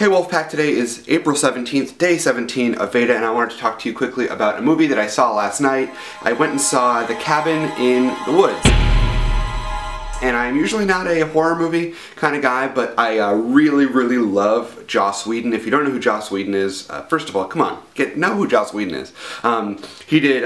Hey Wolfpack, today is April 17th, day 17 of Veda, and I wanted to talk to you quickly about a movie that I saw last night. I went and saw The Cabin in the Woods. And I'm usually not a horror movie kind of guy, but I really love Joss Whedon. If you don't know who Joss Whedon is, first of all, come on, know who Joss Whedon is. He did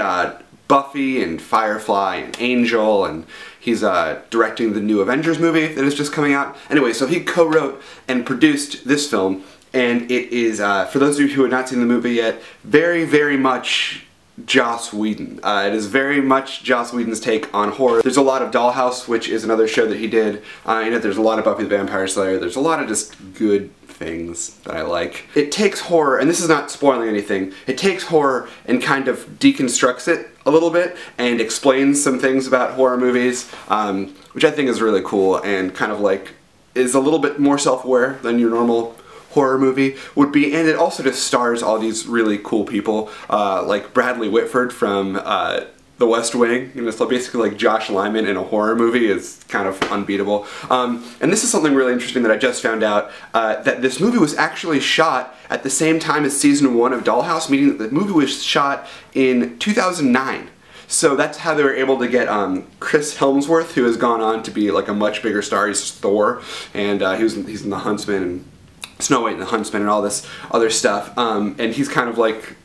Buffy and Firefly and Angel, and he's directing the new Avengers movie that is just coming out. Anyway, so he co-wrote and produced this film, and it is, for those of you who have not seen the movie yet, very much Joss Whedon. It is very much Joss Whedon's take on horror. There's a lot of Dollhouse, which is another show that he did. In it, there's a lot of Buffy the Vampire Slayer. There's a lot of just good things that I like. It takes horror, and this is not spoiling anything, it takes horror and kind of deconstructs it a little bit and explains some things about horror movies, which I think is really cool and kind of like is a little bit more self-aware than your normal horror movie would be, and it also just stars all these really cool people, like Bradley Whitford from The West Wing. You know, it's basically like Josh Lyman in a horror movie is kind of unbeatable. And this is something really interesting that I just found out, that this movie was actually shot at the same time as season 1 of Dollhouse, meaning that the movie was shot in 2009. So that's how they were able to get Chris Hemsworth, who has gone on to be like a much bigger star. He's Thor, and he's in The Huntsman and Snow White and the Huntsman and all this other stuff, and he's kind of like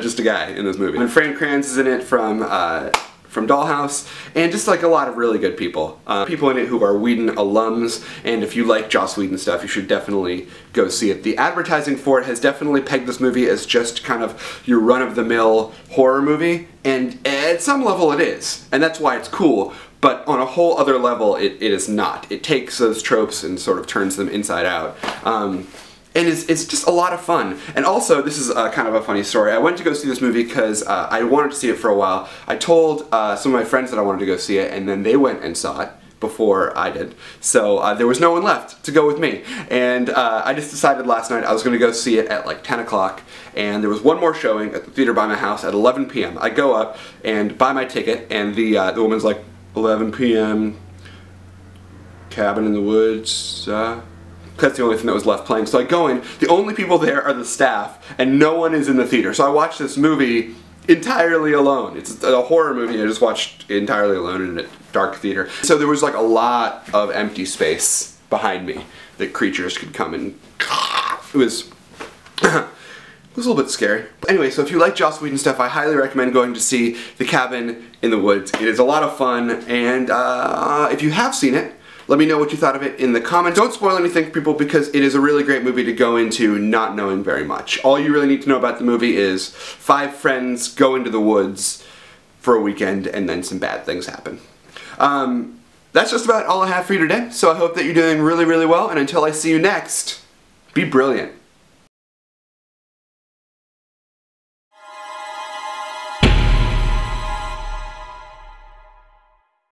just a guy in this movie. And Fran Kranz is in it from Dollhouse, and just like a lot of really good people. People in it who are Whedon alums, and if you like Joss Whedon stuff, you should definitely go see it. The advertising for it has definitely pegged this movie as just kind of your run-of-the-mill horror movie, and at some level it is, and that's why it's cool. But on a whole other level, it is not. It takes those tropes and sort of turns them inside out. And it's just a lot of fun. And also, this is kind of a funny story. I went to go see this movie because I wanted to see it for a while. I told some of my friends that I wanted to go see it, and then they went and saw it before I did. So there was no one left to go with me. And I just decided last night I was going to go see it at like 10 o'clock. And there was one more showing at the theater by my house at 11 p.m. I go up and buy my ticket, and the woman's like, 11 p.m. Cabin in the Woods. That's the only thing that was left playing. So I go in, the only people there are the staff, and no one is in the theater. So I watched this movie entirely alone. It's a horror movie I just watched entirely alone in a dark theater. So there was like a lot of empty space behind me that creatures could come and it was it was a little bit scary. But anyway, so if you like Joss Whedon stuff, I highly recommend going to see The Cabin in the Woods. It is a lot of fun, and if you have seen it, let me know what you thought of it in the comments. Don't spoil anything, people, because it is a really great movie to go into not knowing very much. All you really need to know about the movie is 5 friends go into the woods for a weekend, and then some bad things happen. That's just about all I have for you today, so I hope that you're doing really well, and until I see you next, be brilliant.